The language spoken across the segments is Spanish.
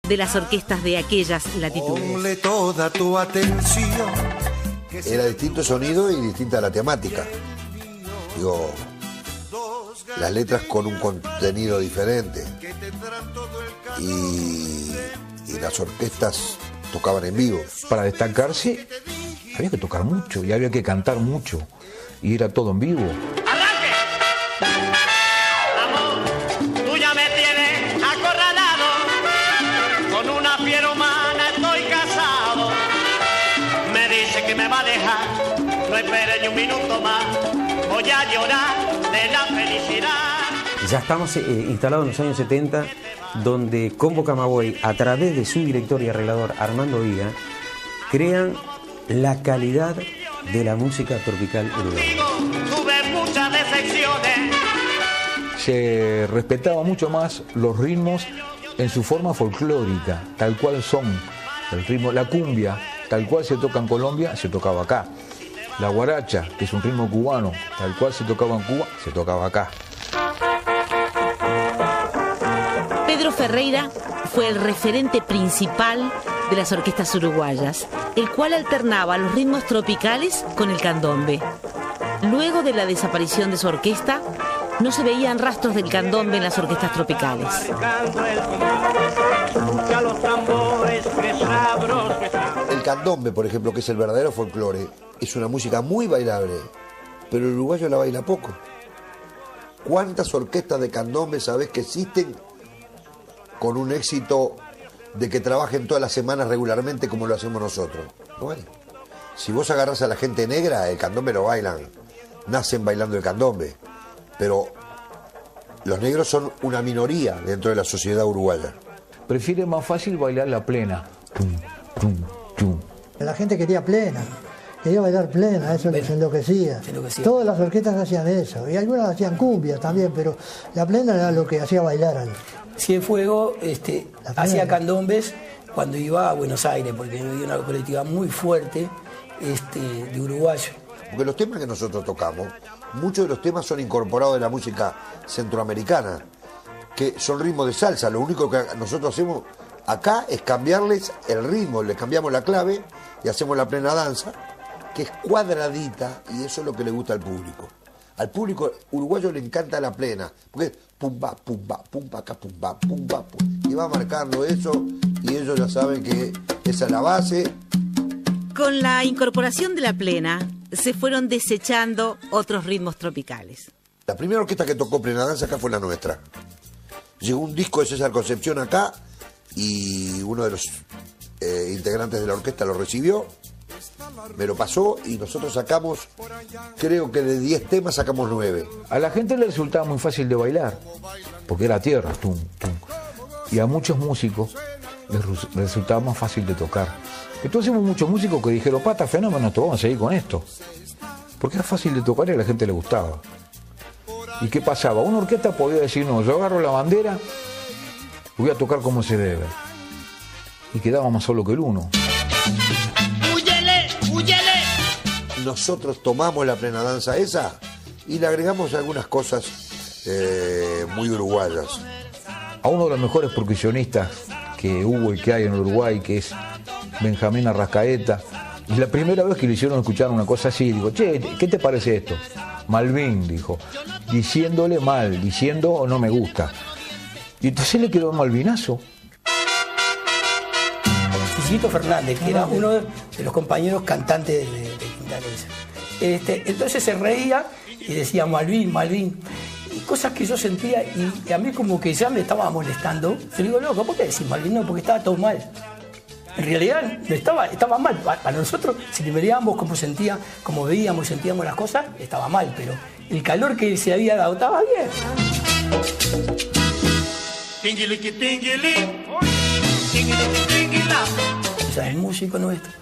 de las orquestas de aquellas latitudes. Ponle toda tu atención. Era distinto sonido y distinta la temática. Digo, las letras con un contenido diferente. Y las orquestas tocaban en vivo. Para destacarse había que tocar mucho y había que cantar mucho. Y era todo en vivo. ¡Arranque! Amor, tú ya me tienes acorralado. Con una fiera humana estoy casado. Me dice que me va a dejar. No espere ni un minuto más. Voy a llorar de la felicidad. Ya estamos instalados en los años 70, donde Combo Camagüey, a través de su director y arreglador Armando Viga, crean la calidad de la música tropical uruguaya. Tuve muchas decepciones. Se respetaba mucho más los ritmos en su forma folclórica, tal cual son. El ritmo, la cumbia, tal cual se toca en Colombia, se tocaba acá. La guaracha, que es un ritmo cubano, tal cual se tocaba en Cuba, se tocaba acá. Pedro Ferreira fue el referente principal de las orquestas uruguayas, el cual alternaba los ritmos tropicales con el candombe. Luego de la desaparición de su orquesta, no se veían rastros del candombe en las orquestas tropicales. El candombe, por ejemplo, que es el verdadero folclore, es una música muy bailable, pero el uruguayo la baila poco. ¿Cuántas orquestas de candombe sabés que existen con un éxito de que trabajen todas las semanas regularmente como lo hacemos nosotros? No hay. Si vos agarrás a la gente negra, el candombe lo bailan, nacen bailando el candombe, pero los negros son una minoría dentro de la sociedad uruguaya. Prefiere más fácil bailar la plena. Tum, tum, tum. La gente quería plena, quería bailar plena, eso les enloquecía. Todas las orquestas hacían eso, y algunas hacían cumbia también, pero la plena era lo que hacía bailar a Cienfuegos hacía candombes cuando iba a Buenos Aires, porque había una colectiva muy fuerte de uruguayo. Porque los temas que nosotros tocamos, muchos de los temas son incorporados de la música centroamericana, que son ritmos de salsa. Lo único que nosotros hacemos acá es cambiarles el ritmo, les cambiamos la clave y hacemos la plena danza, que es cuadradita, y eso es lo que le gusta al público. Al público uruguayo le encanta la plena, porque es pum pa, pum pa, pum pa, pum pa, pum pa, pum, y va marcando eso, y ellos ya saben que esa es la base. Con la incorporación de la plena, se fueron desechando otros ritmos tropicales. La primera orquesta que tocó plena danza acá fue la nuestra. Llegó un disco de César Concepción acá, y uno de los integrantes de la orquesta lo recibió, me lo pasó y nosotros sacamos, creo que de 10 temas sacamos 9. A la gente le resultaba muy fácil de bailar, porque era tierra, tum, tum. Y a muchos músicos les resultaba más fácil de tocar. Entonces hubo muchos músicos que dijeron, pata, fenómeno, vamos a seguir con esto. Porque era fácil de tocar y a la gente le gustaba. ¿Y qué pasaba? Una orquesta podía decir, no, yo agarro la bandera, voy a tocar como se debe. Y quedaba más solo que el uno. Nosotros tomamos la plena danza esa y le agregamos algunas cosas muy uruguayas. A uno de los mejores percusionistas que hubo y que hay en Uruguay, que es Benjamín Arrascaeta, y la primera vez que le hicieron escuchar una cosa así, digo, che, ¿qué te parece esto? Malvin, dijo, diciéndole mal, diciendo no me gusta. Y entonces le quedó Malvinazo. Cicito Fernández, que era uno de los compañeros cantantes de Quintanilla. Entonces se reía y decía Malvin, Malvin. Y cosas que yo sentía y a mí como que ya me estaba molestando. Yo digo, loco, ¿por qué decís Malvin? No, porque estaba todo mal. En realidad no estaba mal. Para nosotros, si le veíamos como veíamos y sentíamos las cosas, estaba mal, pero el calor que se había dado estaba bien. O sea, el músico nuestro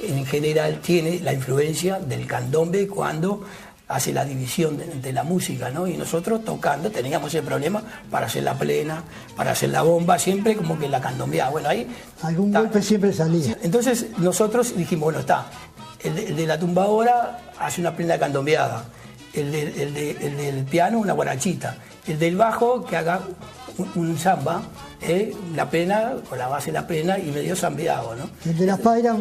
en general tiene la influencia del candombe cuando hace la división de la música, ¿no? Y nosotros tocando teníamos el problema para hacer la plena, para hacer la bomba, siempre como que la candombeaba. Bueno, ahí algún golpe siempre salía. Entonces nosotros dijimos, bueno, está, el de la tumbadora hace una plena candombeada, el del piano una guarachita, el del bajo que haga un samba, la plena, con la base de la plena y medio zambeado, ¿no? El de las Pairas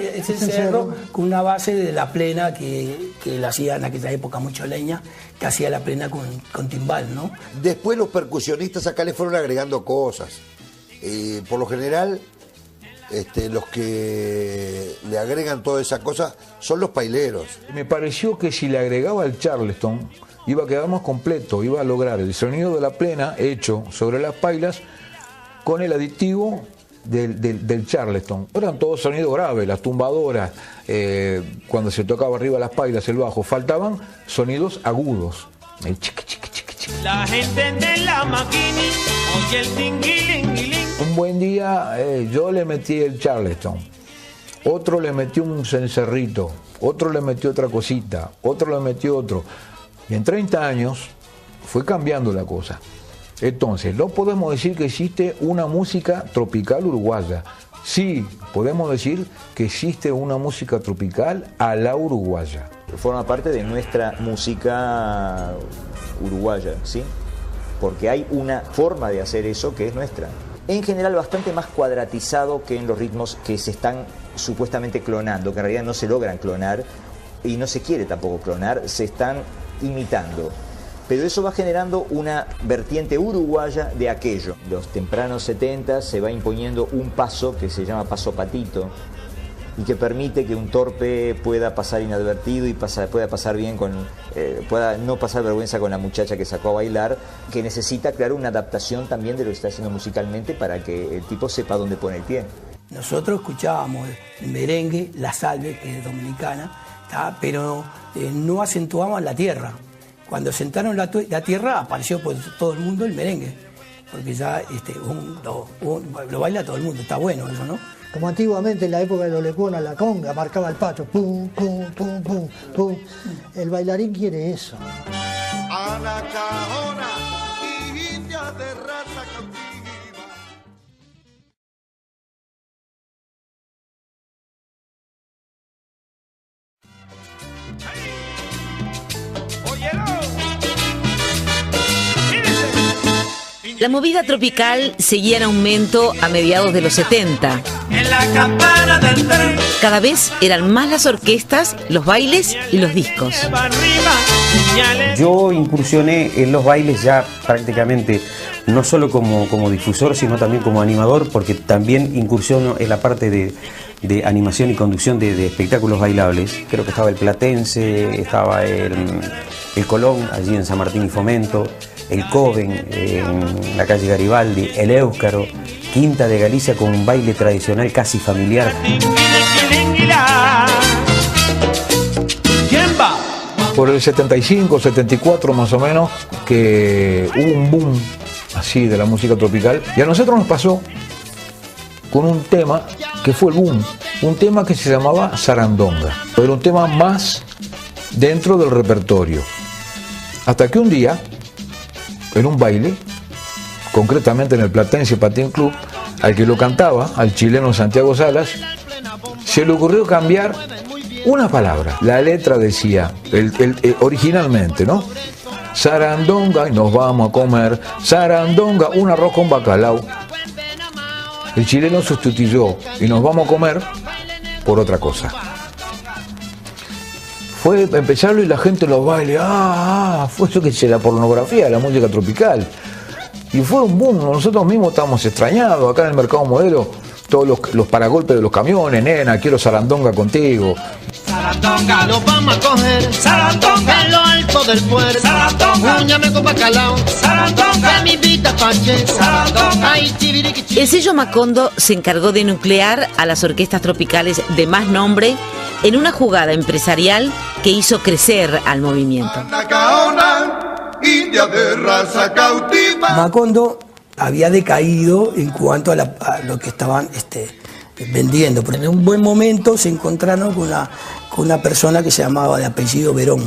es el cerro con una base de la plena que la hacía en aquella época mucho leña, que hacía la plena con timbal, ¿no? Después los percusionistas acá le fueron agregando cosas. Por lo general, los que le agregan toda esa cosa son los paileros. Me pareció que si le agregaba el charleston, iba a quedar más completo, iba a lograr el sonido de la plena hecho sobre las pailas con el aditivo del charleston. Eran todos sonidos graves, las tumbadoras, cuando se tocaba arriba las pailas, el bajo, faltaban sonidos agudos. El chiqui, chiqui, chiqui, chiqui. La gente de la maquini oye el tinguilinguilín. Un buen día yo le metí el charleston, otro le metió un cencerrito, otro le metió otra cosita, otro le metió otro. Y en 30 años fue cambiando la cosa. Entonces, no podemos decir que existe una música tropical uruguaya. Sí, podemos decir que existe una música tropical a la uruguaya. Forma parte de nuestra música uruguaya, ¿sí? Porque hay una forma de hacer eso que es nuestra. En general bastante más cuadratizado que en los ritmos que se están supuestamente clonando, que en realidad no se logran clonar y no se quiere tampoco clonar, se están imitando. Pero eso va generando una vertiente uruguaya de aquello. Los tempranos 70 se va imponiendo un paso que se llama paso patito y que permite que un torpe pueda pasar inadvertido y pueda pasar bien pueda no pasar vergüenza con la muchacha que sacó a bailar, que necesita crear una adaptación también de lo que está haciendo musicalmente para que el tipo sepa dónde pone el pie. Nosotros escuchábamos el merengue, la salve, que es dominicana, pero no acentuamos la tierra. Cuando sentaron la tierra apareció por todo el mundo el merengue, porque ya lo baila todo el mundo, está bueno eso, ¿no? Como antiguamente en la época de los lecuonas, la conga marcaba el paso, pum, pum, pum, pum, pum. El bailarín quiere eso. Anacaona, india de raza cautiva. La movida tropical seguía en aumento a mediados de los 70. En la campana del tren. Cada vez eran más las orquestas, los bailes y los discos. Yo incursioné en los bailes ya prácticamente, no solo como difusor, sino también como animador, porque también incursiono en la parte de animación y conducción de espectáculos bailables. Creo que estaba el Platense, estaba el Colón, allí en San Martín y Fomento, el Coven, en la calle Garibaldi, el Éuscaro, Quinta de Galicia con un baile tradicional casi familiar. Por el 75, 74 más o menos, que hubo un boom así de la música tropical, y a nosotros nos pasó con un tema que fue el boom, un tema que se llamaba Sarandonga, era un tema más dentro del repertorio, hasta que un día en un baile, concretamente en el Platense Patín Club, al que lo cantaba, al chileno Santiago Salas, se le ocurrió cambiar una palabra. La letra decía, originalmente, ¿no? Sarandonga y nos vamos a comer, sarandonga, un arroz con bacalao. El chileno sustituyó y nos vamos a comer por otra cosa. Fue empezarlo y la gente los baile, fue eso que es la pornografía, la música tropical. Y fue un boom, nosotros mismos estamos extrañados, acá en el mercado modelo, todos los paragolpes de los camiones, nena, quiero sarandonga contigo. Sarandonga, lo vamos a coger, sarandonga, en lo alto del puerto, sarandonga, úñame con bacalao, sarandonga, mi vida pache, sarandonga. El sello Macondo se encargó de nuclear a las orquestas tropicales de más nombre en una jugada empresarial que hizo crecer al movimiento. Anacaona, india de raza cautiva. Macondo había decaído en cuanto a lo que estaban vendiendo, pero en un buen momento se encontraron con una persona que se llamaba de apellido Verón.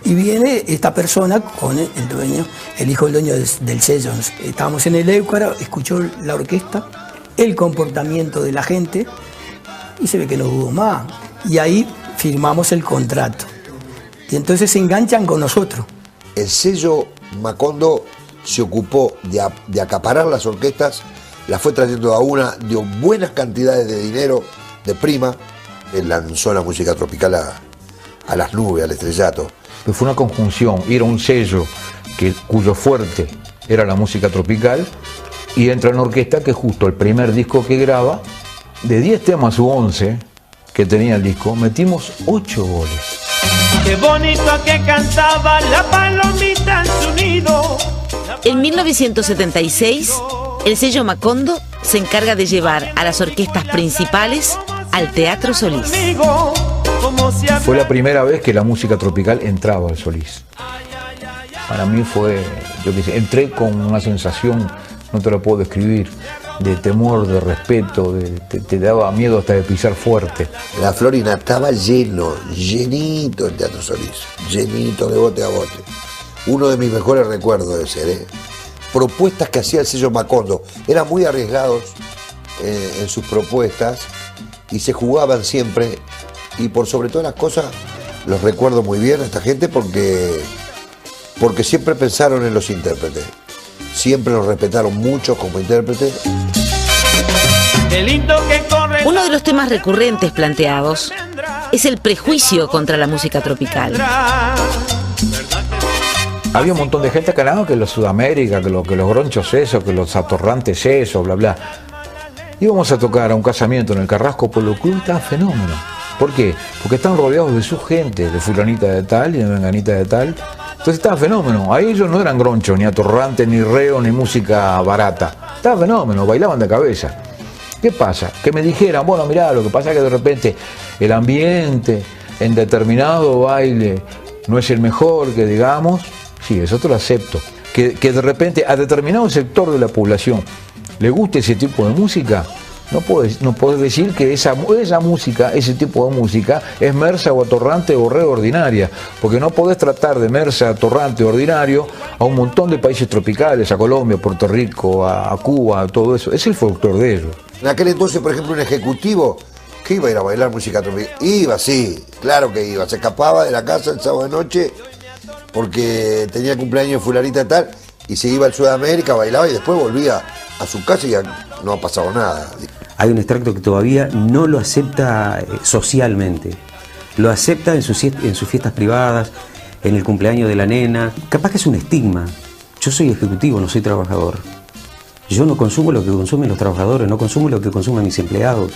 Y viene esta persona con el dueño, el hijo del dueño del sello. Estábamos en el Éucaro, escuchó la orquesta, el comportamiento de la gente y se ve que no hubo más. Y ahí firmamos el contrato. Y entonces se enganchan con nosotros. El sello Macondo se ocupó de acaparar las orquestas, las fue trayendo a una, dio buenas cantidades de dinero, de prima, él lanzó la música tropical a las nubes, al estrellato. Fue una conjunción, era un sello cuyo fuerte era la música tropical, y entra en orquesta que justo el primer disco que graba, de 10 temas u 11 que tenía el disco, metimos 8 goles. Qué bonito que cantaba la palomita en su nido. En 1976, el sello Macondo se encarga de llevar a las orquestas principales al Teatro Solís. Fue la primera vez que la música tropical entraba al Solís. Para mí fue, yo qué sé, entré con una sensación, no te lo puedo describir, de temor, de respeto, te daba miedo hasta de pisar fuerte. La Florina estaba llenito el Teatro Solís, llenito de bote a bote. Uno de mis mejores recuerdos de ser, propuestas que hacía el sello Macondo, eran muy arriesgados en sus propuestas y se jugaban siempre, y por sobre todas las cosas los recuerdo muy bien a esta gente porque siempre pensaron en los intérpretes, siempre los respetaron mucho como intérpretes. Uno de los temas recurrentes planteados es el prejuicio contra la música tropical. Había un montón de gente acá, ¿no? Que los Sudamérica, que los gronchos eso, que los atorrantes eso, bla bla. Íbamos a tocar a un casamiento en el Carrasco Polo Club, estaba fenómeno. ¿Por qué? Porque estaban rodeados de su gente, de fulanita de tal y de menganita de tal. Entonces estaba fenómeno. Ahí ellos no eran gronchos, ni atorrantes, ni reo, ni música barata. Estaba fenómeno, bailaban de cabeza. ¿Qué pasa? Que me dijeran, bueno, mirá, lo que pasa es que de repente el ambiente en determinado baile no es el mejor, que digamos. Sí, eso te lo acepto. Que de repente a determinado sector de la población le guste ese tipo de música, no podés decir que esa música, ese tipo de música, es mersa o atorrante o re ordinaria, porque no podés tratar de mersa, atorrante o ordinario a un montón de países tropicales, a Colombia, Puerto Rico, a Cuba, todo eso. Es el folclore de ellos. En aquel entonces, por ejemplo, un ejecutivo que iba a ir a bailar música tropical, iba, sí, claro que iba, se escapaba de la casa el sábado de noche porque tenía cumpleaños fulanita tal, y se iba al Sudamérica, bailaba y después volvía a su casa y ya no ha pasado nada. Hay un extracto que todavía no lo acepta socialmente, lo acepta en sus fiestas privadas, en el cumpleaños de la nena. Capaz que es un estigma. Yo soy ejecutivo, no soy trabajador. Yo no consumo lo que consumen los trabajadores, no consumo lo que consumen mis empleados.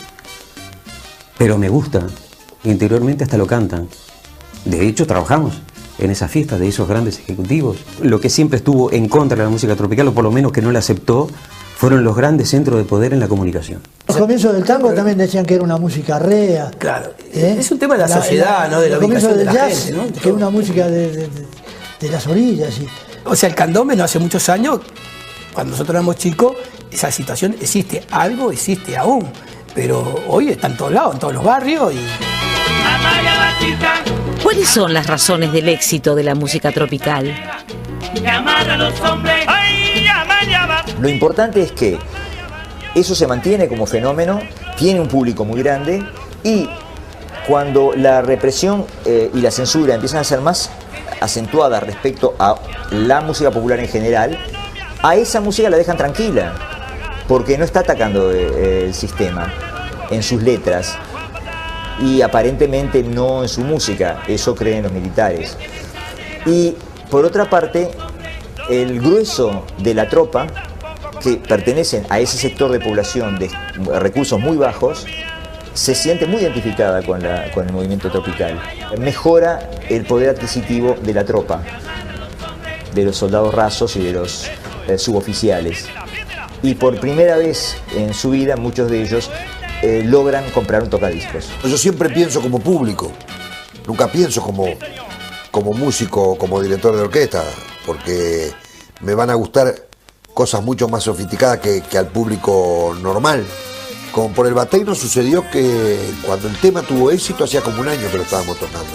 Pero me gusta, interiormente hasta lo cantan. De hecho, trabajamos en esas fiestas de esos grandes ejecutivos. Lo que siempre estuvo en contra de la música tropical, o por lo menos que no la aceptó, fueron los grandes centros de poder en la comunicación. Los comienzos del tango también decían que era una música rea. Claro, es un tema de la sociedad, ¿no? De la ubicación de la jazz, gente, ¿no? Que era una música de las orillas. O sea, el candombe no hace muchos años, cuando nosotros éramos chicos, esa situación existe, algo existe aún, pero hoy está en todos lados, en todos los barrios. ¿Cuáles son las razones del éxito de la música tropical? Lo importante es que eso se mantiene como fenómeno, tiene un público muy grande, y cuando la represión y la censura empiezan a ser más acentuadas respecto a la música popular en general, a esa música la dejan tranquila, porque no está atacando el sistema en sus letras y aparentemente no en su música, eso creen los militares. Y por otra parte, el grueso de la tropa, que pertenecen a ese sector de población de recursos muy bajos, se siente muy identificada con el movimiento tropical. Mejora el poder adquisitivo de la tropa, de los soldados rasos y de los suboficiales. Y por primera vez en su vida, muchos de ellos logran comprar un tocadiscos. Yo siempre pienso como público, nunca pienso como músico, como director de orquesta, porque me van a gustar cosas mucho más sofisticadas que al público normal. Como por el Batey nos sucedió que cuando el tema tuvo éxito, hacía como un año que lo estábamos tocando.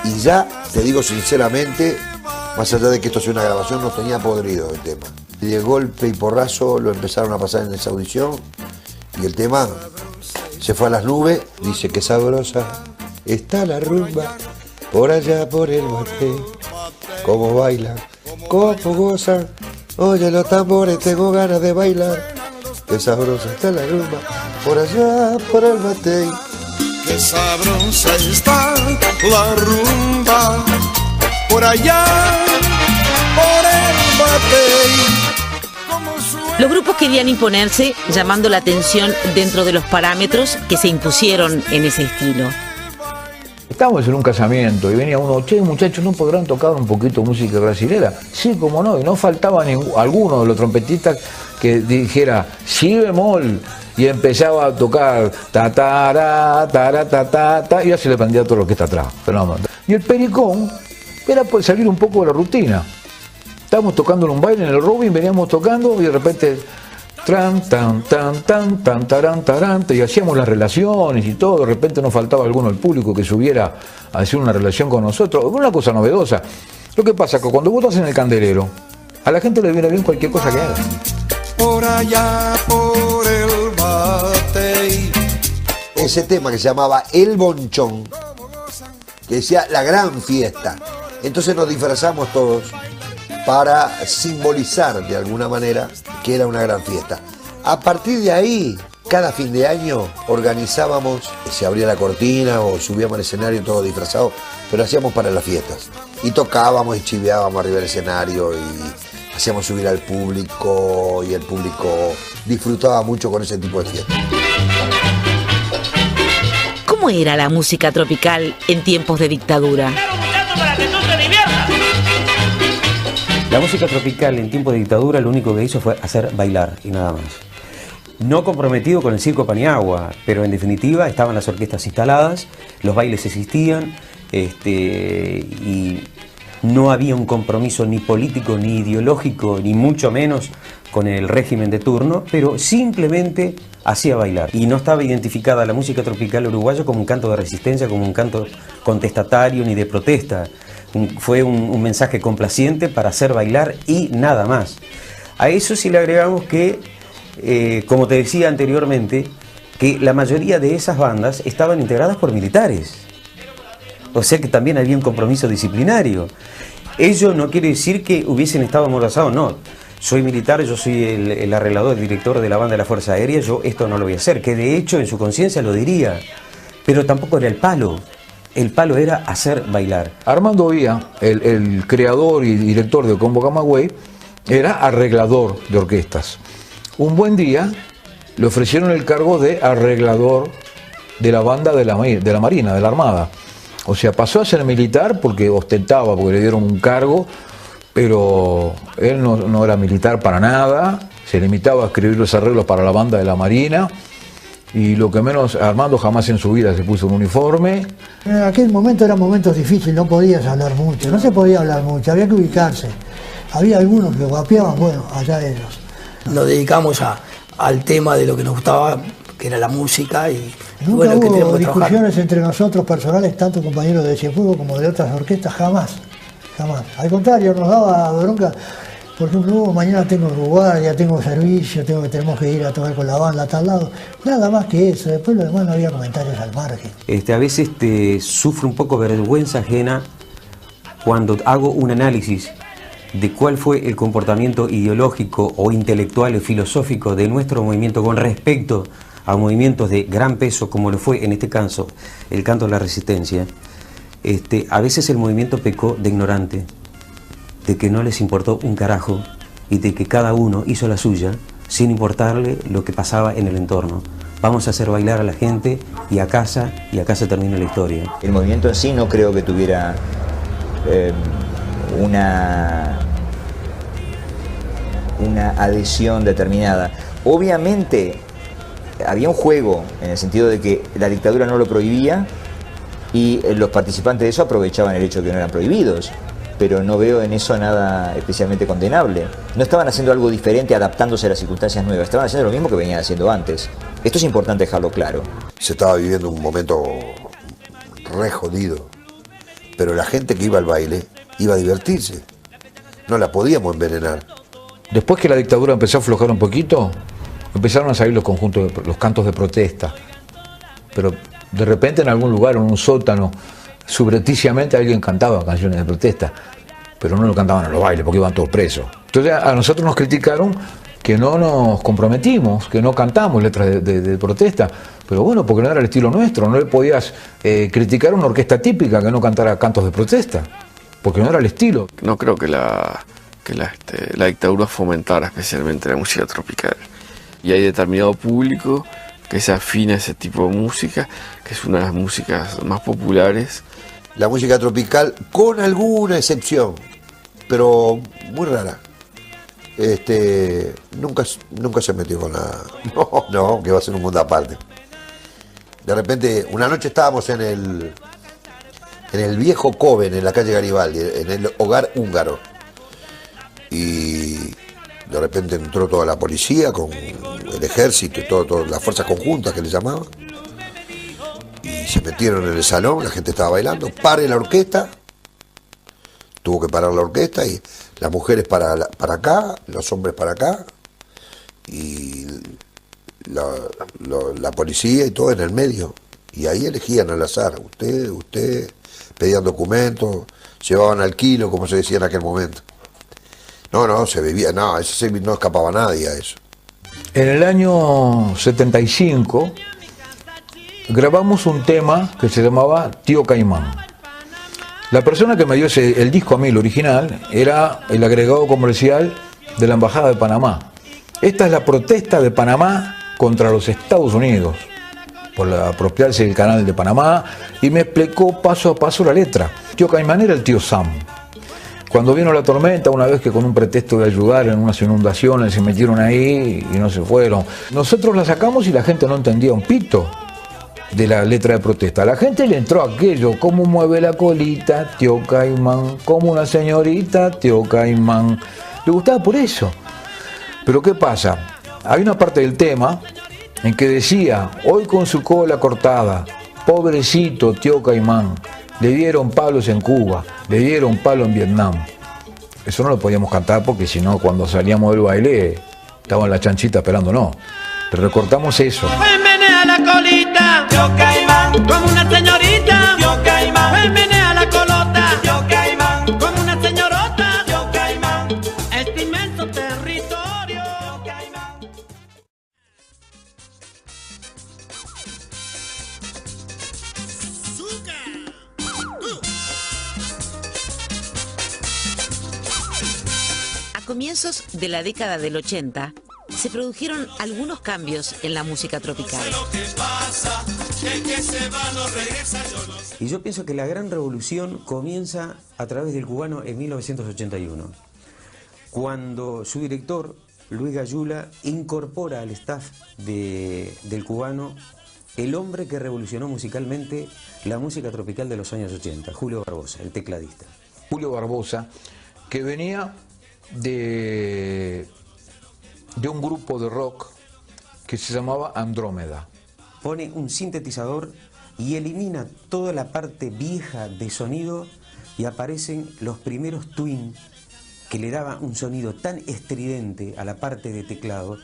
Y ya, te digo sinceramente, más allá de que esto sea una grabación, nos tenía podrido el tema. Y de golpe y porrazo lo empezaron a pasar en esa audición y el tema se fue a las nubes. Dice que sabrosa está la rumba, por allá por el Batey, cómo bailan, cómo gozan, Oye los tambores, tengo ganas de bailar. Qué sabrosa está la rumba, por allá, por el Matei. Qué sabrosa está la rumba, por allá, por el Matei. Los grupos querían imponerse llamando la atención dentro de los parámetros que se impusieron en ese estilo. Estábamos en un casamiento y venía uno, che, muchachos, ¿no podrán tocar un poquito música brasilera? Sí, cómo no, y no faltaba alguno de los trompetistas que dijera si bemol y empezaba a tocar ta ta ta ta ta ta y ya se le prendía todo lo que está atrás. Y el pericón era pues salir un poco de la rutina. Estábamos tocando en un baile en el Robin, veníamos tocando y de repente tran, tan, tan, tan, tan, taran, taran, y hacíamos las relaciones y todo. De repente nos faltaba alguno del público que subiera a hacer una relación con nosotros. Una cosa novedosa. Lo que pasa es que cuando vos estás en el candelero, a la gente le viene bien cualquier cosa que haga. Por allá, por el Matei. Ese tema que se llamaba El Bonchón, que decía la gran fiesta. Entonces nos disfrazamos todos para simbolizar de alguna manera que era una gran fiesta. A partir de ahí, cada fin de año organizábamos, se abría la cortina o subíamos al escenario todo disfrazado, pero hacíamos para las fiestas. Y tocábamos y chiveábamos arriba del escenario y hacíamos subir al público y el público disfrutaba mucho con ese tipo de fiestas. ¿Cómo era la música tropical en tiempos de dictadura? La música tropical en tiempo de dictadura lo único que hizo fue hacer bailar y nada más. No comprometido con el circo Paniagua, pero en definitiva estaban las orquestas instaladas, los bailes existían y no había un compromiso ni político, ni ideológico, ni mucho menos con el régimen de turno, pero simplemente hacía bailar. Y no estaba identificada la música tropical uruguaya como un canto de resistencia, como un canto contestatario ni de protesta. Fue un mensaje complaciente para hacer bailar y nada más. A eso sí le agregamos que, como te decía anteriormente, que la mayoría de esas bandas estaban integradas por militares. O sea que también había un compromiso disciplinario. Ello no quiere decir que hubiesen estado amordazados, no. Soy militar, yo soy el arreglador, el director de la banda de la Fuerza Aérea, yo esto no lo voy a hacer, que de hecho en su conciencia lo diría, pero tampoco era el palo. El palo era hacer bailar. Armando Vía, el creador y director de Combo Camagüey, era arreglador de orquestas. Un buen día le ofrecieron el cargo de arreglador de la banda de la Marina, de la Armada. O sea, pasó a ser militar porque ostentaba, porque le dieron un cargo, pero él no era militar para nada, se limitaba a escribir los arreglos para la banda de la Marina. Y lo que menos, Armando jamás en su vida se puso un uniforme. En aquel momento eran momentos difíciles, no podías hablar mucho, no se podía hablar mucho, había que ubicarse. Había algunos que guapeaban, bueno, allá ellos. Nos dedicamos al tema de lo que nos gustaba, que era la música, y nunca bueno, que hubo discusiones entre nosotros personales, tanto compañeros de Cienfuegos como de otras orquestas, jamás. Al contrario, nos daba bronca. Por ejemplo, mañana tengo guardia, tengo servicio, tenemos que ir a tocar con la banda a tal lado. Nada más que eso, después lo demás no había comentarios al margen. A veces sufro un poco vergüenza ajena cuando hago un análisis de cuál fue el comportamiento ideológico o intelectual o filosófico de nuestro movimiento con respecto a movimientos de gran peso como lo fue en este caso el canto de la resistencia. A veces el movimiento pecó de ignorante, de que no les importó un carajo y de que cada uno hizo la suya sin importarle lo que pasaba en el entorno. Vamos a hacer bailar a la gente y a casa termina la historia. El movimiento en sí no creo que tuviera una adhesión determinada. Obviamente había un juego en el sentido de que la dictadura no lo prohibía y los participantes de eso aprovechaban el hecho de que no eran prohibidos. Pero no veo en eso nada especialmente condenable. No estaban haciendo algo diferente adaptándose a las circunstancias nuevas, estaban haciendo lo mismo que venían haciendo antes. Esto es importante dejarlo claro. Se estaba viviendo un momento re jodido, pero la gente que iba al baile iba a divertirse, no la podíamos envenenar. Después que la dictadura empezó a aflojar un poquito, empezaron a salir los conjuntos, los cantos de protesta, pero de repente en algún lugar, en un sótano, subrepticiamente alguien cantaba canciones de protesta, pero no lo cantaban en los bailes porque iban todos presos. Entonces a nosotros nos criticaron que no nos comprometimos, que no cantamos letras de protesta. Pero bueno, porque no era el estilo nuestro, no le podías criticar a una orquesta típica que no cantara cantos de protesta, porque no era el estilo. No creo que la dictadura fomentara especialmente la música tropical. Y hay determinado público que se afina a ese tipo de música, que es una de las músicas más populares. La música tropical, con alguna excepción, pero muy rara. Nunca se metió con nada. No, que va a ser un mundo aparte. De repente, una noche estábamos en el viejo Coven, en la calle Garibaldi, en el hogar húngaro. Y de repente entró toda la policía con el ejército y todas las fuerzas conjuntas que le llamaban. Y se metieron en el salón, la gente estaba bailando. Pare la orquesta. Tuvo que parar la orquesta y las mujeres para acá, los hombres para acá. Y la policía y todo en el medio. Y ahí elegían al azar. Usted, pedían documentos, llevaban al kilo, como se decía en aquel momento. No, se bebía, no escapaba nadie a eso. En el año 75 grabamos un tema que se llamaba Tío Caimán. La persona que me dio el disco a mí, el original, era el agregado comercial de la Embajada de Panamá. Esta es la protesta de Panamá contra los Estados Unidos por apropiarse del canal de Panamá, y me explicó paso a paso la letra. Tío Caimán era el tío Sam. Cuando vino la tormenta, una vez que con un pretexto de ayudar en unas inundaciones se metieron ahí y no se fueron. Nosotros la sacamos y la gente no entendía un pito de la letra de protesta. A la gente le entró aquello: cómo mueve la colita, tío Caimán, como una señorita, tío Caimán. Le gustaba por eso. Pero ¿qué pasa? Hay una parte del tema en que decía: hoy con su cola cortada, pobrecito tío Caimán, le dieron palos en Cuba, le dieron palo en Vietnam. Eso no lo podíamos cantar porque si no, cuando salíamos del baile, estaban las chanchitas esperándonos. Le recortamos eso. Menea la colita, tío Caimán, como una señorita, tío Caimán. Menea la colota, tío Caimán, como una señorota, tío Caimán. Este inmenso territorio, tío Caimán. A comienzos de la década del 80, se produjeron algunos cambios en la música tropical. Y yo pienso que la gran revolución comienza a través del cubano en 1981, cuando su director, Luis Gayula, incorpora al staff del cubano el hombre que revolucionó musicalmente la música tropical de los años 80, Julio Barbosa, el tecladista. Julio Barbosa, que venía de un grupo de rock que se llamaba Andrómeda. Pone un sintetizador y elimina toda la parte vieja de sonido y aparecen los primeros twin que le daban un sonido tan estridente a la parte de teclado.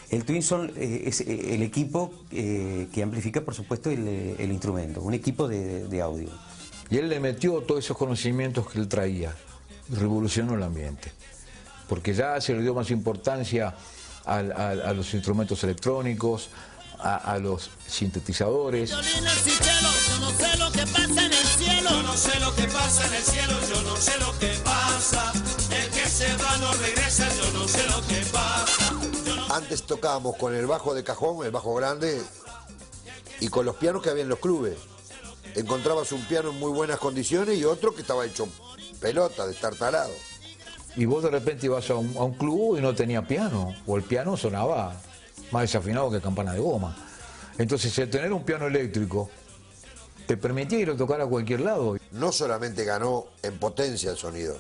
El twin es el equipo que amplifica, por supuesto, el instrumento, un equipo de audio. Y él le metió todos esos conocimientos que él traía y revolucionó el ambiente, porque ya se le dio más importancia a los instrumentos electrónicos, a los sintetizadores. Yo no sé lo que pasa en el cielo, yo no sé lo que pasa en el cielo, yo no sé lo que pasa. El que se va no regresa, yo no sé lo que pasa. Antes tocábamos con el bajo de cajón, el bajo grande, y con los pianos que había en los clubes. Encontrabas un piano en muy buenas condiciones y otro que estaba hecho pelota, destartalado. Y vos de repente ibas a un club y no tenía piano, o el piano sonaba más desafinado que campana de goma. Entonces, el tener un piano eléctrico te permitía ir a tocar a cualquier lado. No solamente ganó en potencia el sonido,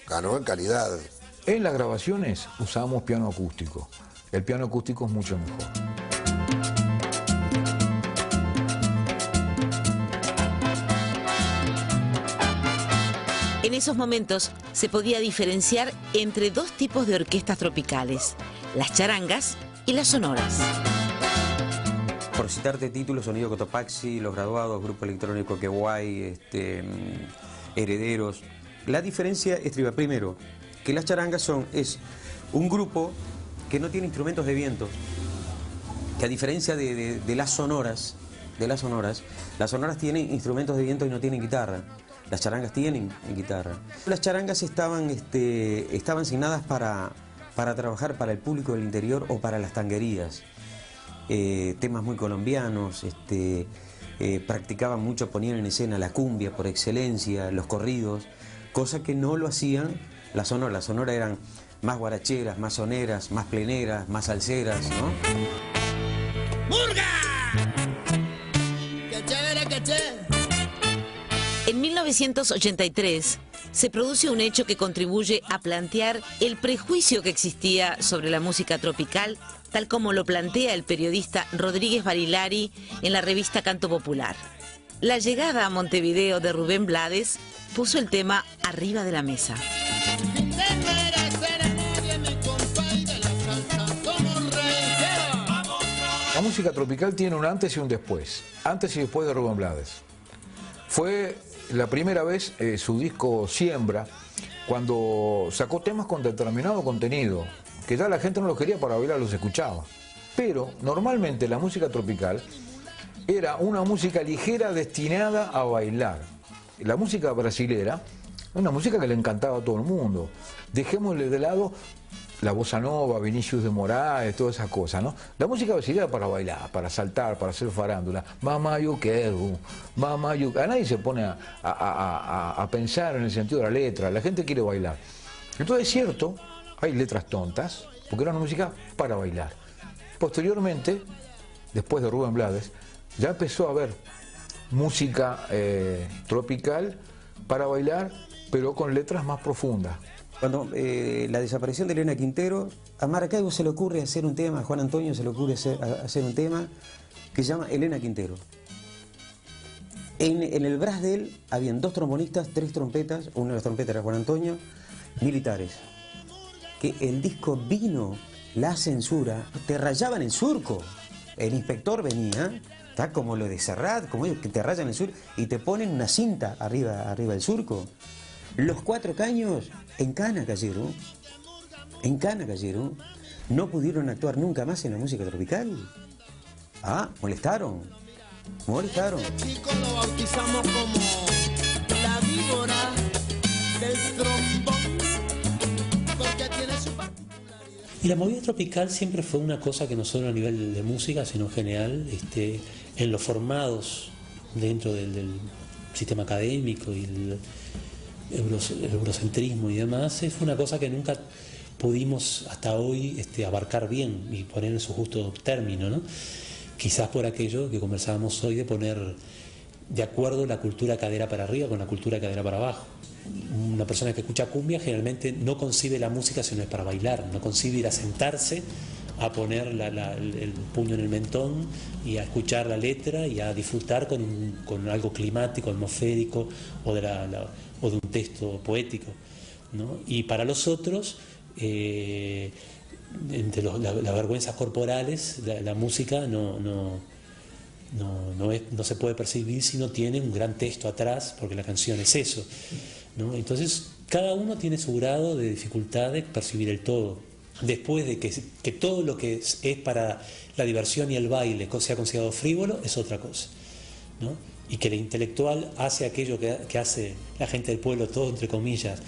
ganó en calidad. En las grabaciones usábamos piano acústico. El piano acústico es mucho mejor. En esos momentos se podía diferenciar entre dos tipos de orquestas tropicales: las charangas y las sonoras. Por citarte títulos, Sonido Cotopaxi, Los Graduados, Grupo Electrónico Queguay, Herederos. La diferencia estriba primero que las charangas es un grupo que no tiene instrumentos de viento, que a diferencia de las sonoras, las sonoras tienen instrumentos de viento y no tienen guitarra. Las charangas tienen guitarra. Las charangas estaban asignadas para trabajar para el público del interior o para las tanguerías. Temas muy colombianos, practicaban mucho, ponían en escena la cumbia por excelencia, los corridos, cosa que no lo hacían las sonoras. Las sonoras eran más guaracheras, más soneras, más pleneras, más salseras, ¿no? ¡Murga! ¡Qué chévere, qué chévere! En 1983 se produce un hecho que contribuye a plantear el prejuicio que existía sobre la música tropical, tal como lo plantea el periodista Rodríguez Barilari en la revista Canto Popular. La llegada a Montevideo de Rubén Blades puso el tema arriba de la mesa. La música tropical tiene un antes y un después, antes y después de Rubén Blades. Fue la primera vez su disco Siembra, cuando sacó temas con determinado contenido, que ya la gente no los quería para bailar, los escuchaba. Pero normalmente la música tropical era una música ligera destinada a bailar. La música brasilera, una música que le encantaba a todo el mundo. Dejémosle de lado la bossa nova, Vinicius de Moraes, todas esas cosas, ¿no? La música brasilera para bailar, para saltar, para hacer farándula. Mamá yo quiero, mamá yo... A nadie se pone a pensar en el sentido de la letra, la gente quiere bailar. Entonces es cierto, hay letras tontas, porque era una música para bailar. Posteriormente, después de Rubén Blades, ya empezó a haber música tropical para bailar, pero con letras más profundas. Cuando la desaparición de Elena Quintero, a Maracaibo se le ocurre hacer un tema, a Juan Antonio se le ocurre hacer un tema que se llama Elena Quintero. En el brass de él habían 2 trombonistas, 3 trompetas, una de las trompetas era Juan Antonio, militares. Que el disco vino, la censura, te rayaban el surco. El inspector venía, está como lo de Serrat, como ellos, que te rayan el surco y te ponen una cinta arriba del surco. Los 4 caños en cana cayeron, no pudieron actuar nunca más en la música tropical. Molestaron. Chico lo bautizamos como la víbora del trombón, porque tiene su particularidad. Y la movida tropical siempre fue una cosa que no solo a nivel de música, sino en general, en los formados dentro del sistema académico y el eurocentrismo y demás, es una cosa que nunca pudimos hasta hoy abarcar bien y poner en su justo término, ¿no? Quizás por aquello que conversábamos hoy de poner de acuerdo la cultura cadera para arriba con la cultura cadera para abajo. Una persona que escucha cumbia generalmente no concibe la música sino es para bailar, no concibe ir a sentarse a poner el puño en el mentón y a escuchar la letra y a disfrutar con algo climático, atmosférico o de un texto poético, ¿no? Y para los otros, entre las vergüenzas corporales, la música no se puede percibir si no tiene un gran texto atrás, porque la canción es eso, ¿no? Entonces cada uno tiene su grado de dificultad de percibir el todo. Después de que todo lo que es para la diversión y el baile sea considerado frívolo, es otra cosa, ¿no? Y que el intelectual hace aquello que hace la gente del pueblo, todo entre comillas,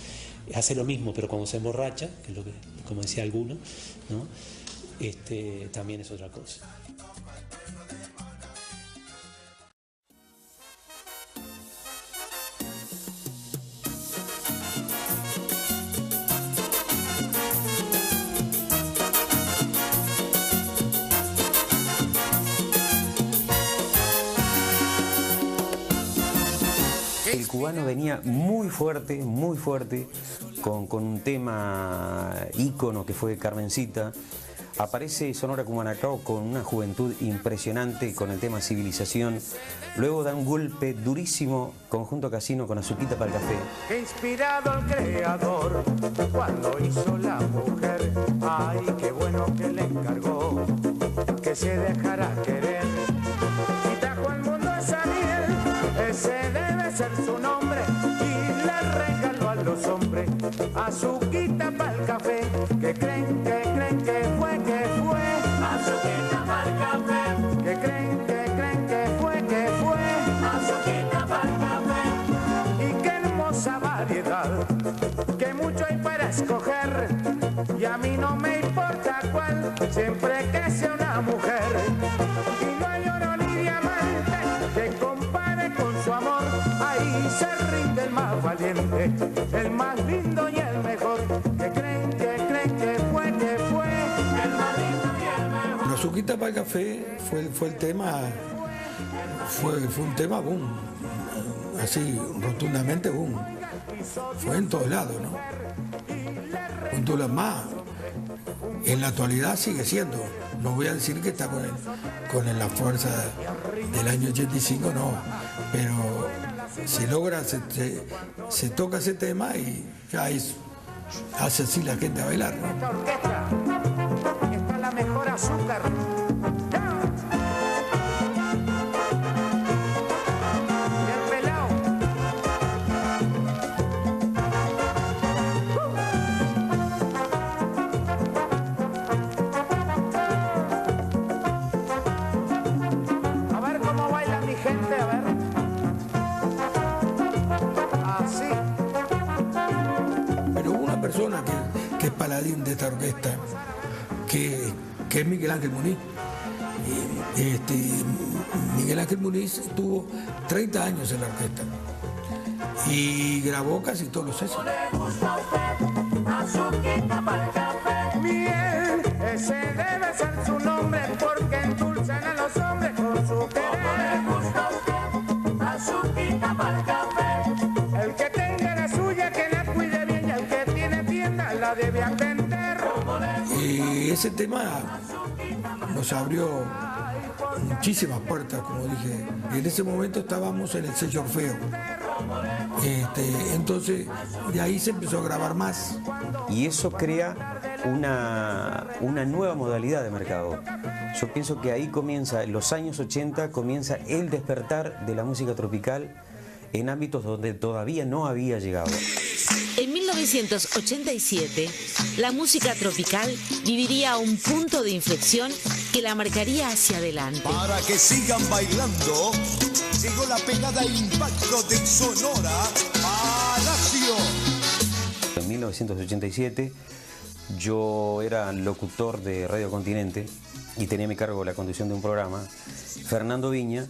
hace lo mismo, pero cuando se emborracha, que es lo que, como decía alguno, ¿no? También es otra cosa. El cubano venía muy fuerte, con un tema ícono que fue Carmencita. Aparece Sonora Cumanacao con una juventud impresionante con el tema Civilización. Luego da un golpe durísimo Conjunto Casino con Azuquita para el café. Inspirado al creador cuando hizo la mujer, ay, qué bueno que le encargó que se dejara querer. Y trajo al mundo esa miel, ese debe ser su nombre, y le regaló a los hombres azuquita pa'l café, que creen que fue, azuquita pa'l café, que creen que fue, azuquita pa'l café, y qué hermosa variedad, que mucho hay para escoger, y a mí no me importa cuál, siempre que sea una mujer, y no hay oro ni diamante que compare con su amor, ahí se rinde el más valiente, el más lindo y el mejor, que creen que fue, el más lindo y el mejor. Azuquita para el café fue el tema, fue un tema boom, así rotundamente boom, fue en todos lados, ¿no? En todos los más. En la actualidad sigue siendo, no voy a decir que está con la fuerza del año 85, no, pero se logra, se toca ese tema y ya hace así la gente a bailar, ¿no? Esta orquesta está la mejor azúcar. Que es paladín de esta orquesta, que es Miguel Ángel Muniz. Miguel Ángel Muniz tuvo 30 años en la orquesta y grabó casi todos los éxitos. Miel, ese debe ser su nombre, porque endulzan a los hombres con su querer. Azuquita para el café. El que tenga la suya, que la cuide bien, y el que tiene tienda la debe atender. Y ese tema nos abrió muchísimas puertas, como dije. En ese momento estábamos en el sello Orfeo. Entonces, de ahí se empezó a grabar más. Y eso crea una nueva modalidad de mercado. Yo pienso que ahí comienza, en los años 80, comienza el despertar de la música tropical en ámbitos donde todavía no había llegado. En 1987, la música tropical viviría un punto de inflexión que la marcaría hacia adelante. Para que sigan bailando, llegó la pegada e impacto de Sonora Palacio. En 1987 yo era locutor de Radio Continente y tenía a mi cargo la conducción de un programa. Fernando Viña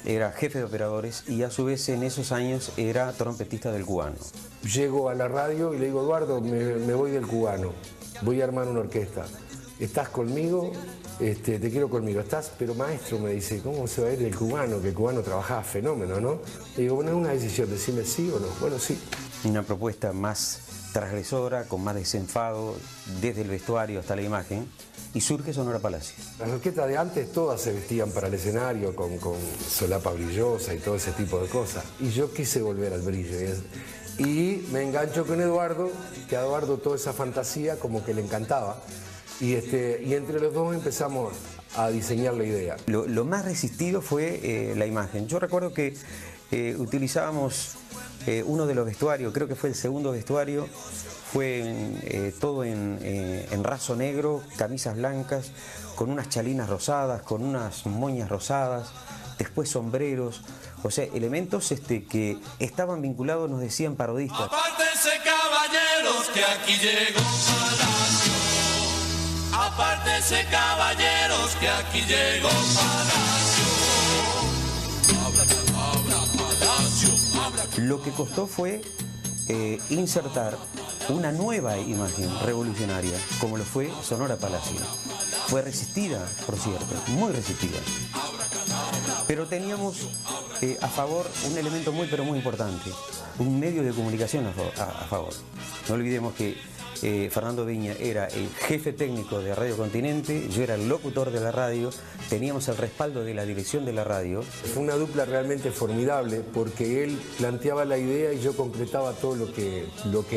era jefe de operadores y a su vez en esos años era trompetista del Cubano. Llego a la radio y le digo, Eduardo, me voy del Cubano, voy a armar una orquesta. ¿Estás conmigo? Te quiero conmigo. ¿Estás? Pero maestro, me dice, ¿cómo se va a ir del Cubano? Que el Cubano trabajaba fenómeno, ¿no? Le digo, bueno, es una decisión, decime sí o no. Bueno, sí. Una propuesta más transgresora, con más desenfado, desde el vestuario hasta la imagen, y surge Sonora Palacio. Las orquestas de antes todas se vestían para el escenario con solapa brillosa y todo ese tipo de cosas. Y yo quise volver al brillo. Y me engancho con Eduardo, que a Eduardo toda esa fantasía como que le encantaba. Y entre los dos empezamos a diseñar la idea. Lo más resistido fue la imagen. Yo recuerdo que utilizábamos uno de los vestuarios, creo que fue el segundo vestuario, fue todo en raso negro, camisas blancas, con unas chalinas rosadas, con unas moñas rosadas, después sombreros, o sea, elementos que estaban vinculados, nos decían parodistas. Apártense, caballeros, que aquí llegó Palacio. Apártense, caballeros, que aquí llegó Palacio. Abra Palacio. Lo que costó fue insertar una nueva imagen revolucionaria, como lo fue Sonora Palacio. Fue resistida, por cierto, muy resistida. Pero teníamos a favor un elemento muy, pero muy importante, un medio de comunicación a favor. No olvidemos que Fernando Viña era el jefe técnico de Radio Continente, yo era el locutor de la radio, teníamos el respaldo de la dirección de la radio. Fue una dupla realmente formidable porque él planteaba la idea y yo concretaba todo lo que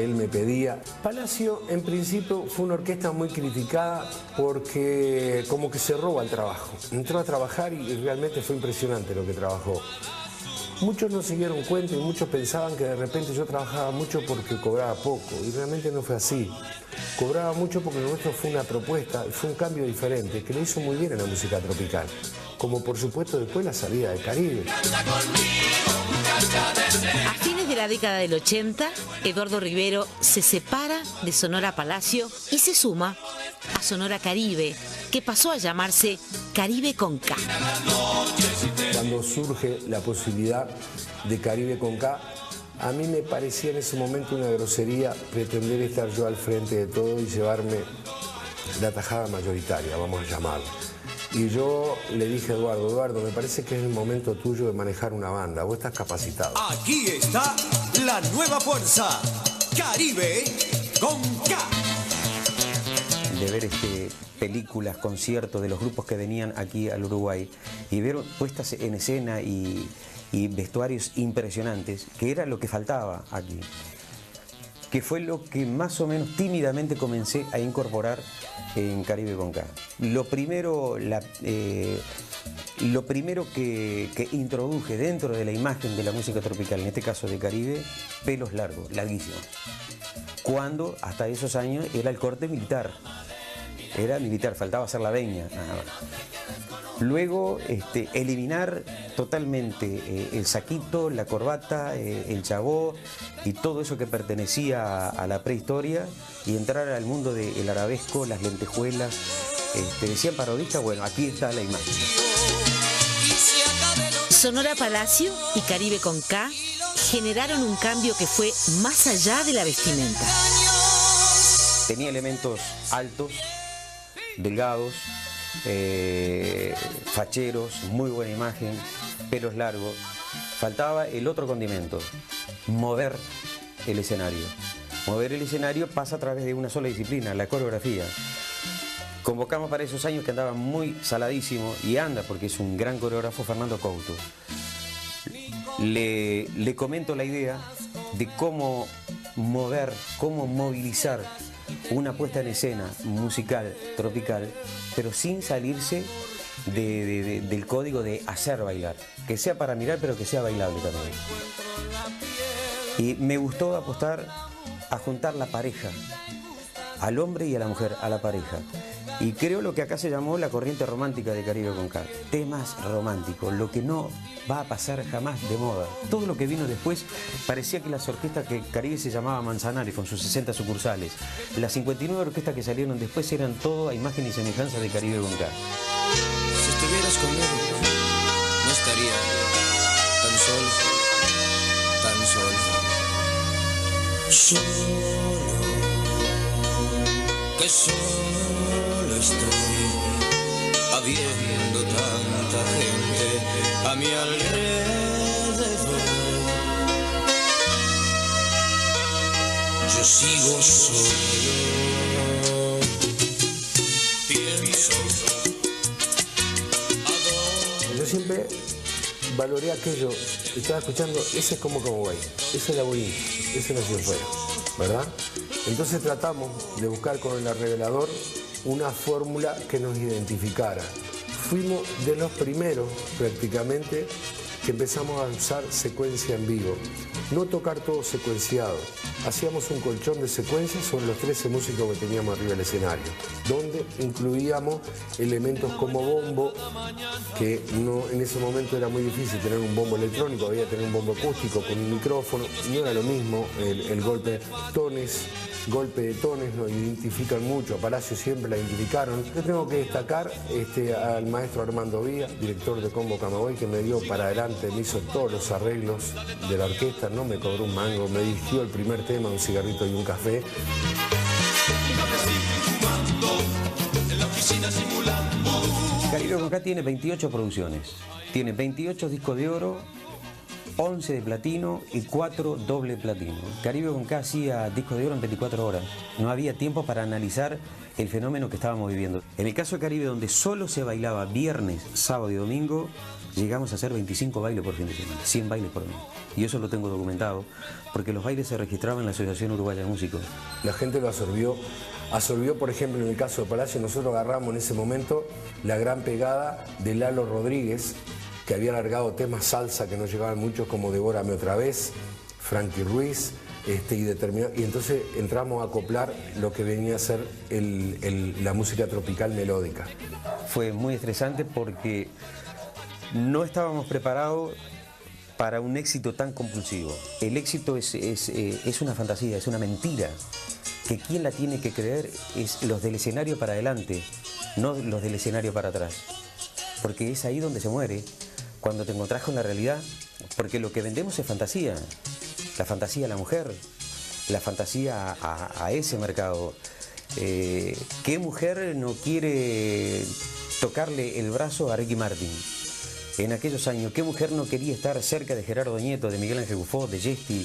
él me pedía. Palacio en principio fue una orquesta muy criticada porque como que se roba el trabajo. Entró a trabajar y realmente fue impresionante lo que trabajó. Muchos no se dieron cuenta y muchos pensaban que de repente yo trabajaba mucho porque cobraba poco, y realmente no fue así. Cobraba mucho porque lo nuestro fue una propuesta, fue un cambio diferente que le hizo muy bien a la música tropical, como por supuesto después la salida de Caribe. A fines de la década del 80, Eduardo Rivero se separa de Sonora Palacio y se suma a Sonora Caribe, que pasó a llamarse Caribe con K. Cuando surge la posibilidad de Caribe con K, a mí me parecía en ese momento una grosería pretender estar yo al frente de todo y llevarme la tajada mayoritaria, vamos a llamarlo. Y yo le dije a Eduardo, me parece que es el momento tuyo de manejar una banda, vos estás capacitado. Aquí está la nueva fuerza, Caribe con K. De ver películas, conciertos de los grupos que venían aquí al Uruguay y ver puestas en escena y vestuarios impresionantes, que era lo que faltaba aquí, que fue lo que más o menos tímidamente comencé a incorporar en Caribe con K. Lo primero que introduje dentro de la imagen de la música tropical, en este caso de Caribe, pelos largos, larguísimos. Cuando hasta esos años era el corte militar. Era militar, faltaba hacer la veña, nada más. Luego eliminar totalmente el saquito, la corbata, el chabó y todo eso que pertenecía a la prehistoria y entrar al mundo del arabesco, las lentejuelas. Decían parodistas, bueno, aquí está la imagen. Sonora Palacio y Caribe con K generaron un cambio que fue más allá de la vestimenta. Tenía elementos altos, delgados, facheros, muy buena imagen, pelos largos. Faltaba el otro condimento, mover el escenario. Mover el escenario pasa a través de una sola disciplina, la coreografía. Convocamos para esos años que andaba muy saladísimo, y anda porque es un gran coreógrafo, Fernando Couto. Le comento la idea de cómo mover, cómo movilizar una puesta en escena musical, tropical, pero sin salirse del código de hacer bailar. Que sea para mirar, pero que sea bailable también. Y me gustó apostar a juntar la pareja, al hombre y a la mujer, a la pareja. Y creo lo que acá se llamó la corriente romántica de Caribe con K. Temas románticos, lo que no va a pasar jamás de moda. Todo lo que vino después parecía que las orquestas que Caribe se llamaba Manzanares con sus 60 sucursales. Las 59 orquestas que salieron después eran todo a imagen y semejanza de Caribe con K. Si estuvieras conmigo, no estaría tan solo, tan solo. Solo, que solo estoy, habiendo tanta gente a mi alrededor. Yo sigo solo, pienso. Yo siempre valoré aquello, estaba escuchando, ese es como Camagüey, ese es la bonita, ese nació fuera, ¿verdad? Entonces tratamos de buscar con el arreglador una fórmula que nos identificara. Fuimos de los primeros prácticamente que empezamos a usar secuencia en vivo. No tocar todo secuenciado. Hacíamos un colchón de secuencias sobre los 13 músicos que teníamos arriba del escenario, donde incluíamos elementos como bombo, que no, en ese momento era muy difícil tener un bombo electrónico, había que tener un bombo acústico con un micrófono, no era lo mismo el golpe de tones nos identifican mucho, a Palacio siempre la identificaron. Yo tengo que destacar al maestro Armando Vía, director de Combo Camagüey, que me dio para adelante, me hizo todos los arreglos de la orquesta, no me cobró un mango, me dirigió el primer tema, un cigarrito y un café. Caribe con K tiene 28 producciones, tiene 28 discos de oro, 11 de platino y 4 doble platino. Caribe con K hacía discos de oro en 24 horas. No había tiempo para analizar el fenómeno que estábamos viviendo. En el caso de Caribe, donde solo se bailaba viernes, sábado y domingo, llegamos a hacer 25 bailes por fin de semana, 100 bailes por mes. Y eso lo tengo documentado, porque los bailes se registraban en la Asociación Uruguaya de Músicos. La gente lo absorbió, por ejemplo, en el caso de Palacio, nosotros agarramos en ese momento la gran pegada de Lalo Rodríguez, que había largado temas salsa que no llegaban muchos, como Devórame otra vez, Frankie Ruiz, y entonces entramos a acoplar lo que venía a ser la música tropical melódica. Fue muy estresante porque no estábamos preparados para un éxito tan compulsivo. El éxito es una fantasía, es una mentira, que quien la tiene que creer es los del escenario para adelante, no los del escenario para atrás. Porque es ahí donde se muere, cuando te encontrás con la realidad, porque lo que vendemos es fantasía. La fantasía a la mujer, la fantasía a ese mercado. ¿Qué mujer no quiere tocarle el brazo a Ricky Martin? En aquellos años, ¿qué mujer no quería estar cerca de Gerardo Nieto, de Miguel Ángel Buffó, de Yesti?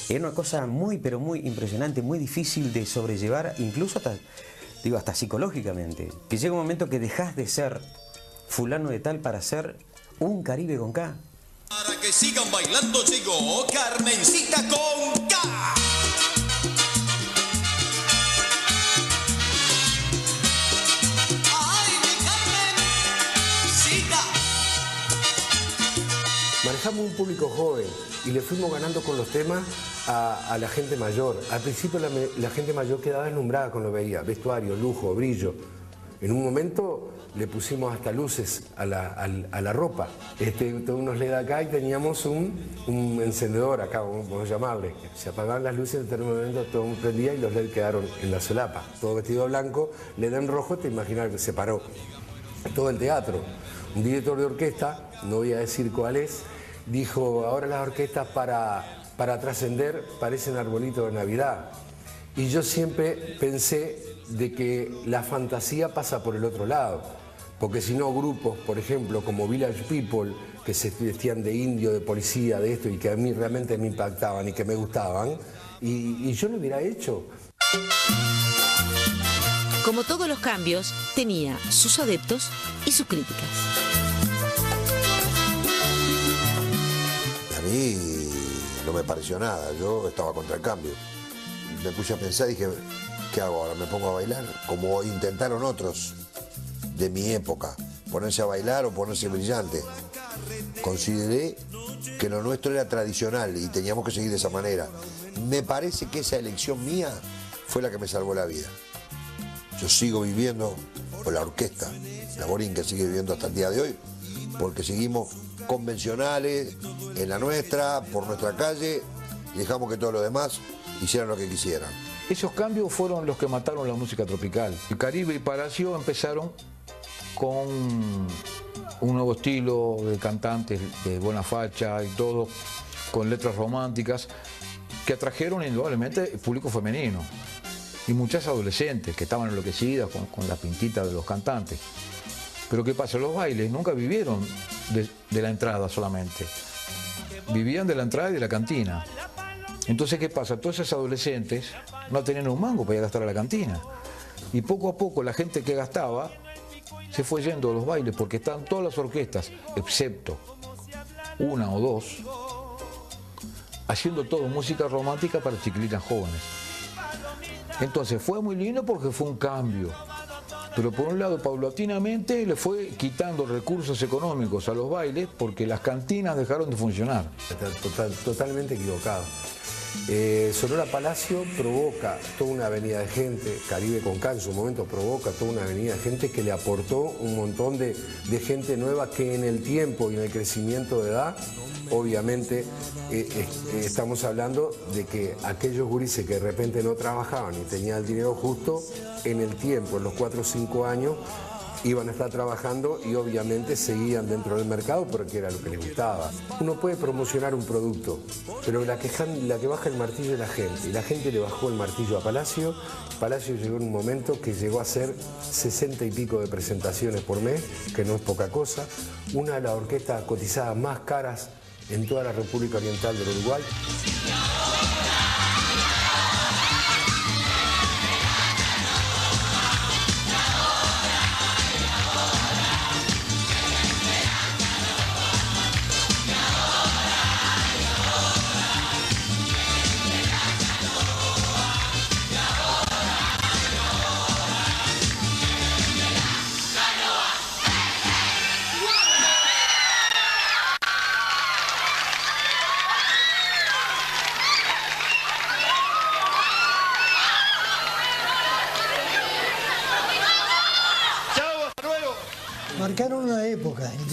Era una cosa muy, pero muy impresionante, muy difícil de sobrellevar, incluso hasta psicológicamente. Que llega un momento que dejás de ser fulano de tal para ser un Caribe con K. Para que sigan bailando llegó Carmencita con K. ¡Ay, mi Carmencita! Manejamos un público joven y le fuimos ganando con los temas a la gente mayor. Al principio la gente mayor quedaba deslumbrada cuando veía vestuario, lujo, brillo. En un momento le pusimos hasta luces a la ropa. Unos LED acá y teníamos un encendedor acá, vamos a llamarle. Se apagaban las luces, en determinado momento todo prendía y los LED quedaron en la solapa. Todo vestido blanco, LED en rojo, te imaginas que se paró todo el teatro. Un director de orquesta, no voy a decir cuál es, dijo, ahora las orquestas para trascender parecen arbolitos de Navidad. Y yo siempre pensé de que la fantasía pasa por el otro lado, porque si no grupos, por ejemplo, como Village People, que se vestían de indio, de policía, de esto, y que a mí realmente me impactaban y que me gustaban, y yo lo hubiera hecho. Como todos los cambios, tenía sus adeptos y sus críticas. A mí no me pareció nada, yo estaba contra el cambio. Me puse a pensar y dije, ¿qué hago ahora? ¿Me pongo a bailar? Como intentaron otros de mi época, ponerse a bailar o ponerse brillante. Consideré que lo nuestro era tradicional y teníamos que seguir de esa manera. Me parece que esa elección mía fue la que me salvó la vida. Yo sigo viviendo con la orquesta, la Borinquen sigue viviendo hasta el día de hoy, porque seguimos convencionales en la nuestra, por nuestra calle, y dejamos que todos los demás hicieran lo que quisieran. Esos cambios fueron los que mataron la música tropical. El Caribe y Palacio empezaron con un nuevo estilo de cantantes de buena facha y todo, con letras románticas, que atrajeron indudablemente el público femenino. Y muchas adolescentes que estaban enloquecidas con la pintita de los cantantes. Pero ¿qué pasa? Los bailes nunca vivieron de la entrada solamente. Vivían de la entrada y de la cantina. Entonces, ¿qué pasa? Todos esos adolescentes no tenían un mango para ir a gastar a la cantina. Y poco a poco la gente que gastaba se fue yendo a los bailes porque estaban todas las orquestas, excepto una o dos, haciendo todo música romántica para chiquilitas jóvenes. Entonces fue muy lindo porque fue un cambio. Pero por un lado, paulatinamente le fue quitando recursos económicos a los bailes porque las cantinas dejaron de funcionar. Totalmente equivocado. Sonora Palacio provoca toda una avenida de gente, Caribe con K en su momento provoca toda una avenida de gente que le aportó un montón de gente nueva que en el tiempo y en el crecimiento de edad, obviamente estamos hablando de que aquellos gurises que de repente no trabajaban y tenían el dinero justo, en el tiempo, en los 4 o 5 años, iban a estar trabajando y obviamente seguían dentro del mercado porque era lo que les gustaba. Uno puede promocionar un producto, pero la que baja el martillo es la gente, y la gente le bajó el martillo a Palacio. Palacio llegó en un momento que llegó a hacer 60 y pico de presentaciones por mes, que no es poca cosa, una de las orquestas cotizadas más caras en toda la República Oriental del Uruguay.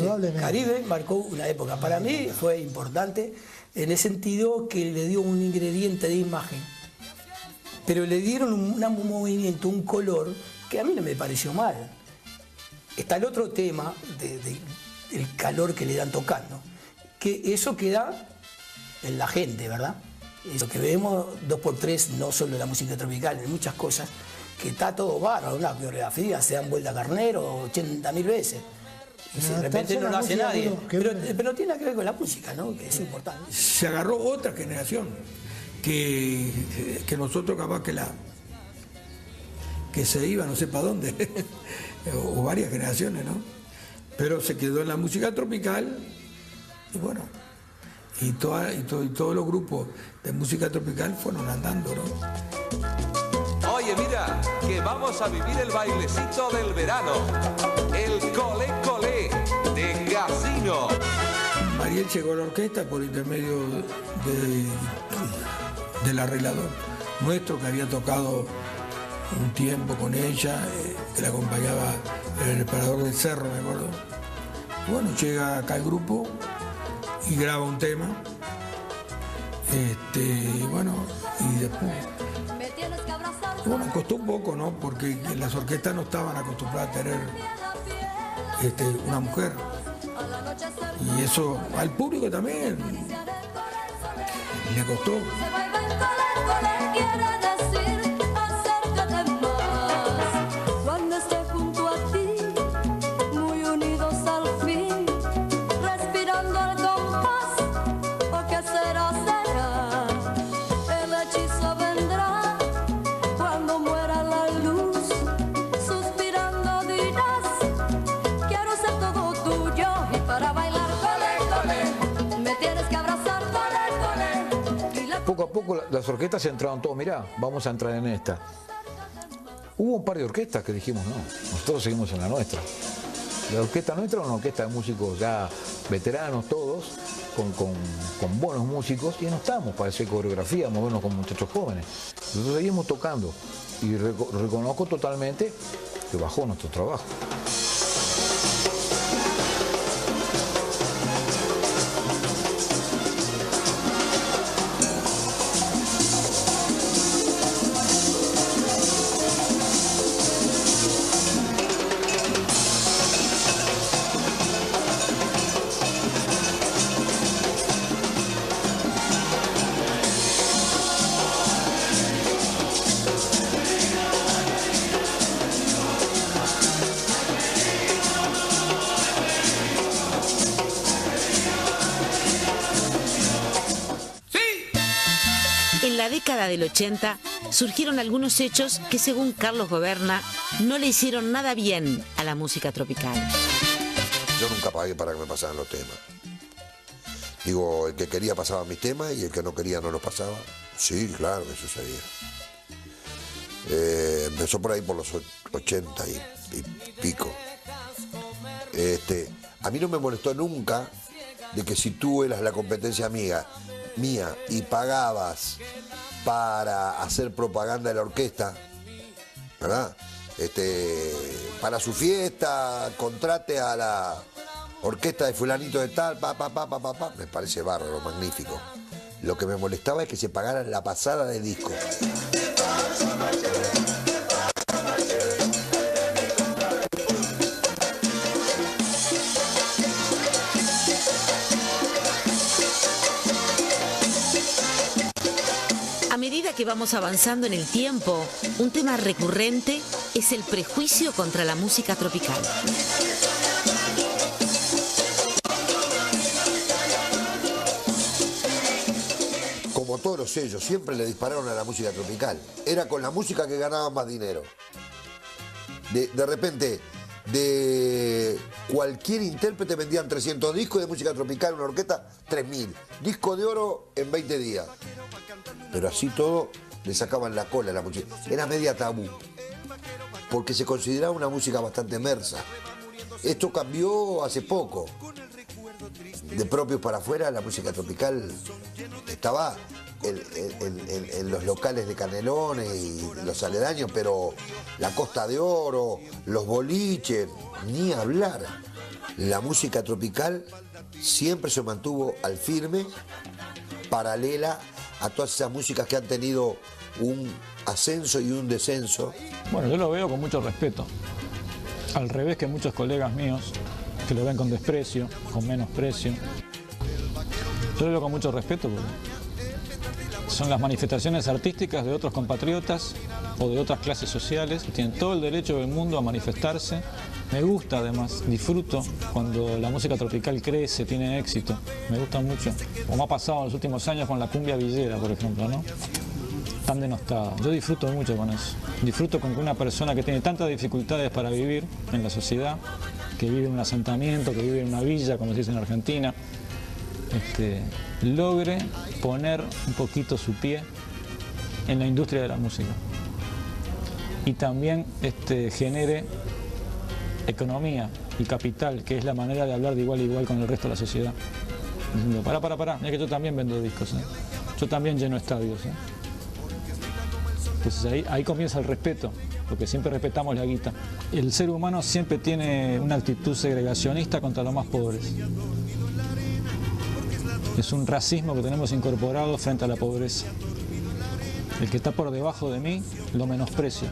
indudablemente. Caribe marcó una época. Para mí fue importante en el sentido que le dio un ingrediente de imagen. Pero le dieron un movimiento, un color, que a mí no me pareció mal. Está el otro tema del calor que le dan tocando. Que eso queda en la gente, ¿verdad? Eso que vemos 2x3, no solo en la música tropical, en muchas cosas, que está todo bárbaro, una coreografía, se dan vuelta carnero 80.000 veces. Y de repente no lo hace nadie. Pero tiene que ver con la música, ¿no? Que es importante. Se agarró otra generación que nosotros capaz que se iba no sé para dónde, o varias generaciones, ¿no? Pero se quedó en la música tropical y bueno, y todos los grupos de música tropical fueron andando, ¿no? Oye, mira, que vamos a vivir el bailecito del verano, el Colé Colé de Casino. Mariel llegó a la orquesta por intermedio del arreglador nuestro, que había tocado un tiempo con ella, que la acompañaba el reparador del cerro, me acuerdo. Bueno, llega acá el grupo y graba un tema. Bueno, y después. Bueno, costó un poco, ¿no? Porque las orquestas no estaban acostumbradas a tener una mujer. Y eso al público también le costó. Cuando esté junto a ti, muy unidos al fin, respirando al compás, ¿o qué será, será? El hechizo vendrá cuando muera la luz, suspirando dirás, quiero ser todo tuyo, y para bailar colé, colé, me tienes que abrazar, colé, colé. Poco a poco las orquestas entraron todos, mirá, vamos a entrar en esta. Hubo un par de orquestas que dijimos, no, nosotros seguimos en la nuestra. La orquesta nuestra es una orquesta de músicos ya veteranos todos, con buenos músicos, y no estamos para hacer coreografía, movernos con muchachos jóvenes. Nosotros seguimos tocando y reconozco totalmente que bajó nuestro trabajo. En la década del 80 surgieron algunos hechos que, según Carlos Goberna, no le hicieron nada bien a la música tropical. Yo nunca pagué para que me pasaran los temas. Digo, el que quería pasaba mis temas y el que no quería no los pasaba. Sí, claro que sucedía. Empezó por ahí por los 80 y pico. A mí no me molestó nunca de que si tú eras la competencia mía y pagabas para hacer propaganda de la orquesta, ¿verdad? Para su fiesta, contrate a la orquesta de fulanito de tal, me parece bárbaro, magnífico. Lo que me molestaba es que se pagaran la pasada de disco. A medida que vamos avanzando en el tiempo, un tema recurrente es el prejuicio contra la música tropical. Como todos los sellos, siempre le dispararon a la música tropical. Era con la música que ganaban más dinero. De repente, de cualquier intérprete vendían 300 discos de música tropical, una orquesta, 3.000. Disco de oro en 20 días. Pero así todo, le sacaban la cola a la música. Era media tabú, porque se consideraba una música bastante mersa. Esto cambió hace poco. De propios para afuera, la música tropical estaba en los locales de Canelones y los aledaños, pero la Costa de Oro, los boliches, ni hablar. la música tropical siempre se mantuvo al firme, paralela a todas esas músicas que han tenido un ascenso y un descenso. Bueno, yo lo veo con mucho respeto, al revés que muchos colegas míos que lo ven con desprecio, con menosprecio. Yo lo veo con mucho respeto porque son las manifestaciones artísticas de otros compatriotas o de otras clases sociales que tienen todo el derecho del mundo a manifestarse. Me gusta además, disfruto cuando la música tropical crece, tiene éxito, me gusta mucho, como ha pasado en los últimos años con la cumbia villera, por ejemplo, ¿no? Tan denostada. Yo disfruto mucho con eso. Disfruto con que una persona que tiene tantas dificultades para vivir en la sociedad, que vive en un asentamiento, que vive en una villa, como se dice en Argentina, logre poner un poquito su pie en la industria de la música. Y también genere economía y capital, que es la manera de hablar de igual a igual con el resto de la sociedad. Diciendo, pará, mira que yo también vendo discos, yo también lleno estadios. Entonces ahí comienza el respeto, porque siempre respetamos la guita. El ser humano siempre tiene una actitud segregacionista contra los más pobres. Es un racismo que tenemos incorporado frente a la pobreza. El que está por debajo de mí lo menosprecio.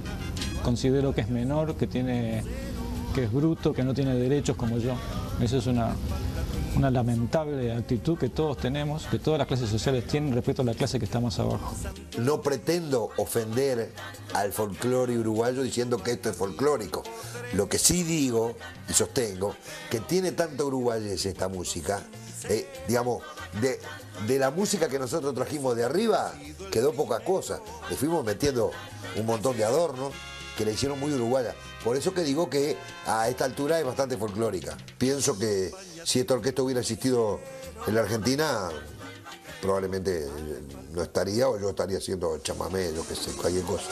Considero que es menor, que es bruto, que no tiene derechos como yo. Eso es una lamentable actitud que todos tenemos, que todas las clases sociales tienen respecto a la clase que está más abajo. No pretendo ofender al folclore uruguayo diciendo que esto es folclórico. Lo que sí digo y sostengo, que tiene tanta uruguayez esta música, digamos, de la música que nosotros trajimos de arriba, quedó poca cosa. Le fuimos metiendo un montón de adornos que le hicieron muy uruguaya. Por eso que digo que a esta altura es bastante folclórica. Pienso que si esta orquesta hubiera existido en la Argentina, probablemente no estaría, o yo estaría haciendo chamamé, yo qué sé, cualquier cosa.